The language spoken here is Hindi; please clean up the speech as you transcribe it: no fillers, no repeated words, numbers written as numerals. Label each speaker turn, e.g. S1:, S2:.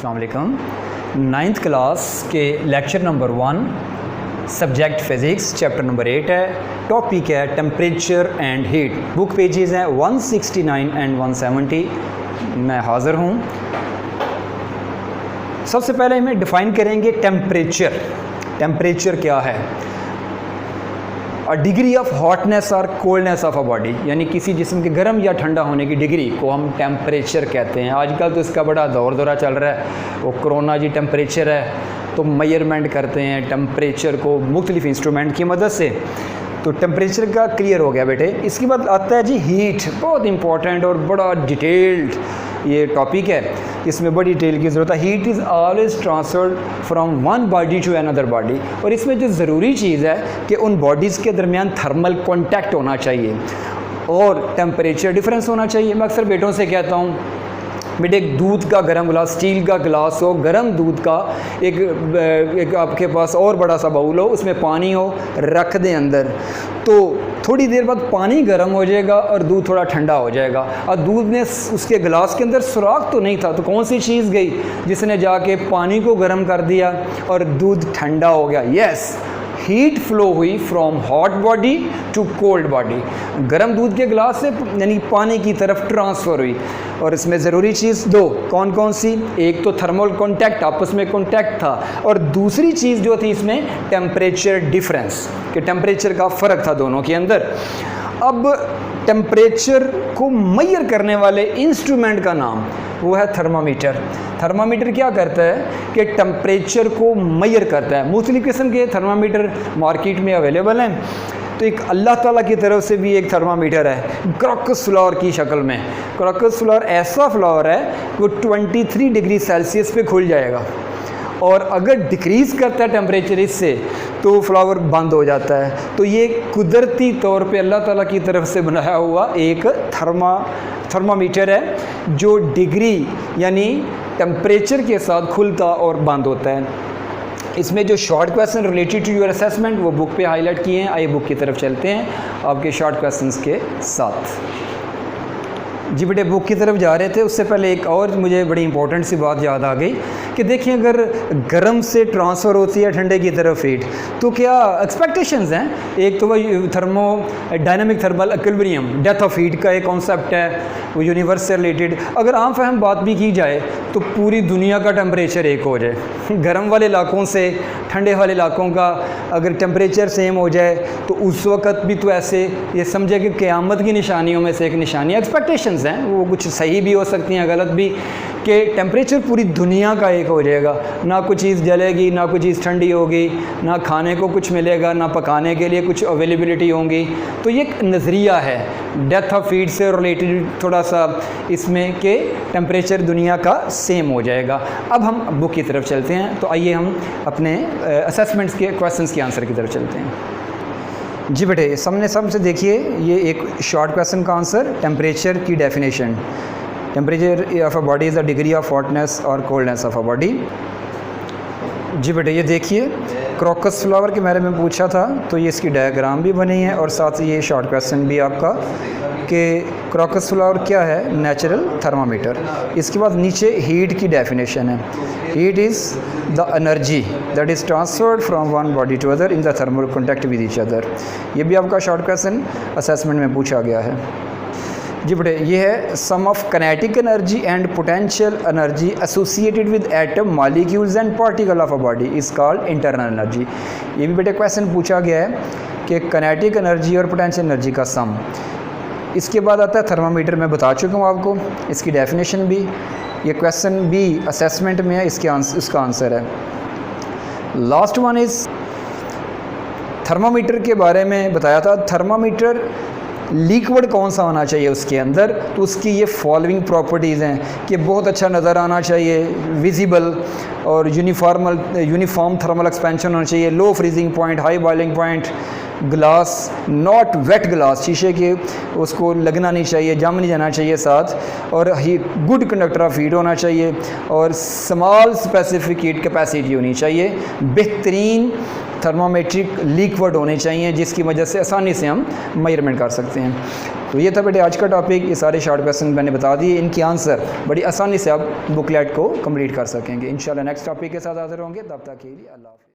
S1: अस्सलाम वालेकुम। नाइन्थ क्लास के lecture number 1 subject physics chapter number 8 है। टॉपिक है temperature and heat. Book pages हैं 169 एंड 170। मैं हाज़िर हूँ। सबसे पहले हमें डिफ़ाइन करेंगे टेम्परेचर। टेम्परेचर क्या है? अ डिग्री ऑफ हॉटनेस और कोल्डनेस ऑफ अ बॉडी, यानी किसी जिस्म के गर्म या ठंडा होने की डिग्री को हम टेम्परेचर कहते हैं। आजकल तो इसका बड़ा दौरा चल रहा है, वो कोरोना जी टेम्परेचर है, तो मेजरमेंट करते हैं टेम्परेचर को मुख्तलिफ इंस्ट्रूमेंट की मदद से। तो टेम्परेचर का क्लियर हो गया बेटे। इसके बाद आता है जी हीट। बहुत इंपॉर्टेंट और बड़ा डिटेल्ड ये टॉपिक है, इसमें बड़ी डिटेल की ज़रूरत है। Heat is always transferred from one body to another body. और इसमें जो ज़रूरी चीज़ है कि उन बॉडीज़ के दरमियान थर्मल कॉन्टैक्ट होना चाहिए और टेम्परेचर डिफरेंस होना चाहिए। मैं अक्सर बेटों से कहता हूँ, बेटे एक दूध का गर्म गिलास, स्टील का गिलास हो, गर्म दूध का एक आपके पास और बड़ा सा बाउल हो, उसमें पानी हो, रख दें अंदर, तो थोड़ी देर बाद पानी गर्म हो जाएगा और दूध थोड़ा ठंडा हो जाएगा। और दूध ने उसके गिलास के अंदर सुराख तो नहीं था, तो कौन सी चीज़ गई जिसने जाके पानी को गर्म कर दिया और दूध ठंडा हो गया? यस, हीट फ्लो हुई from hot body to cold body. गर्म दूध के गिलास से यानी पानी की तरफ ट्रांसफ़र हुई। और इसमें ज़रूरी चीज़ दो, कौन कौन सी? एक तो थर्मल कॉन्टैक्ट, आपस में कॉन्टैक्ट था, और दूसरी चीज़ जो थी इसमें टेम्परेचर डिफरेंस, कि टेम्परेचर का फ़र्क था दोनों के अंदर। अब टेम्परेचर को मेजर करने वाले इंस्ट्रूमेंट का नाम वो है थर्मामीटर। थर्मामीटर क्या करता है कि टेम्परेचर को मेजर करता है। मुख्तलिफ़ किस्म के थर्मामीटर मार्केट में अवेलेबल हैं। तो एक अल्लाह ताला की तरफ से भी एक थर्मामीटर है क्रॉकस फ्लावर की शक्ल में। क्रॉकस फ्लावर ऐसा फ्लावर है वो 23 डिग्री सेल्सियस पे खुल जाएगा, और अगर डिक्रीज़ करता है टेम्परेचर इससे तो फ्लावर बंद हो जाता है। तो ये कुदरती तौर पे अल्लाह ताला की तरफ से बनाया हुआ एक थर्मामीटर है जो डिग्री यानी टेम्परेचर के साथ खुलता और बंद होता है। इसमें जो short question related to your assessment वो बुक पे हाईलाइट किए हैं। आइए बुक की तरफ चलते हैं आपके शॉर्ट क्वेश्चंस के साथ। जी बेटे, बुक की तरफ जा रहे थे, उससे पहले एक और मुझे बड़ी इंपॉर्टेंट सी बात याद आ गई कि देखिए, अगर गर्म से ट्रांसफ़र होती है ठंडे की तरफ हीट, तो क्या एक्सपेक्टेशंस हैं? एक तो वह dynamic thermal equilibrium, death of heat का एक कॉन्सेप्ट है, वो यूनिवर्स से रिलेटेड। अगर आम फहम बात भी की जाए तो पूरी दुनिया का टेम्परेचर एक हो जाए, गर्म वाले इलाकों से ठंडे वाले इलाकों का अगर टेम्परेचर सेम हो जाए तो उस वक़्त भी तो ऐसे ये समझे कि क़यामत की निशानियों में से एक निशानी। एक्सपेक्टेशंस हैं, वो कुछ सही भी हो सकती हैं, गलत भी, कि टेम्परेचर पूरी दुनिया का एक हो जाएगा। ना कुछ चीज़ जलेगी, ना कुछ चीज़ ठंडी होगी, ना खाने को कुछ मिलेगा, ना पकाने के लिए कुछ अवेलेबिलिटी होंगी। तो ये एक नज़रिया है डेथ ऑफ हीट से रिलेटेड थोड़ा सा इसमें कि टेम्परेचर दुनिया का सेम हो जाएगा। अब हम बुक की तरफ चलते हैं, तो आइए हम अपने असेसमेंट्स के क्वेश्चंस के आंसर की तरफ चलते हैं। जी बेटे, सामने सबसे देखिए, ये एक शॉर्ट क्वेश्चन का आंसर, टेम्परेचर की definition. Temperature of a body is the degree of hotness और कोल्डनेस ऑफ अ बॉडी। जी बेटे, ये देखिए, क्रॉकस फ्लावर के बारे में पूछा था, तो ये इसकी डायग्राम भी बनी है और साथ ही ये शॉर्ट क्वेश्चन भी आपका कि क्रॉकस फ्लावर क्या है, नेचुरल थर्मामीटर। इसके बाद नीचे हीट की डेफिनेशन है। Heat is the energy that is transferred from one body to other in the thermal contact with each other. ये भी आपका शॉर्ट क्वेश्चन असेसमेंट में पूछा गया है। जी बेटे, ये है sum of kinetic energy and potential energy associated with atom molecules and particle of a body is called internal energy. ये भी बेटे क्वेश्चन पूछा गया है कि काइनेटिक एनर्जी और पोटेंशियल एनर्जी का सम। इसके बाद आता है थर्मामीटर, मैं बता चुका हूँ आपको, इसकी डेफिनेशन भी। ये क्वेश्चन भी असेसमेंट में है, इसका आंसर है। लास्ट वन इज़ थर्मामीटर के बारे में बताया था। थर्मामीटर लिक्विड कौन सा होना चाहिए उसके अंदर, तो उसकी ये फॉलोइंग प्रॉपर्टीज़ हैं कि बहुत अच्छा नज़र आना चाहिए, विजिबल, और यूनिफॉर्म थर्मल एक्सपेंशन होना चाहिए, low freezing point, high boiling point, glass not wet glass, शीशे के उसको लगना नहीं चाहिए, जम नहीं जाना चाहिए साथ, और ही गुड कंडक्टर ऑफ हीट होना चाहिए, और स्मॉल स्पेसिफिक हीट कैपेसिटी होनी चाहिए, बेहतरीन थर्मोमेट्रिक लिक्विड होने चाहिए जिसकी वजह से आसानी से हम मेजरमेंट कर सकते हैं। तो ये था बेटे आज का टॉपिक। ये सारे शॉर्ट क्वेश्चन मैंने बता दिए, इनकी आंसर बड़ी आसानी से आप बुकलेट को कंप्लीट कर सकेंगे। इंशाल्लाह नेक्स्ट टॉपिक के साथ हाजिर होंगे, तब तक के लिए अल्लाह हाफ़िज़।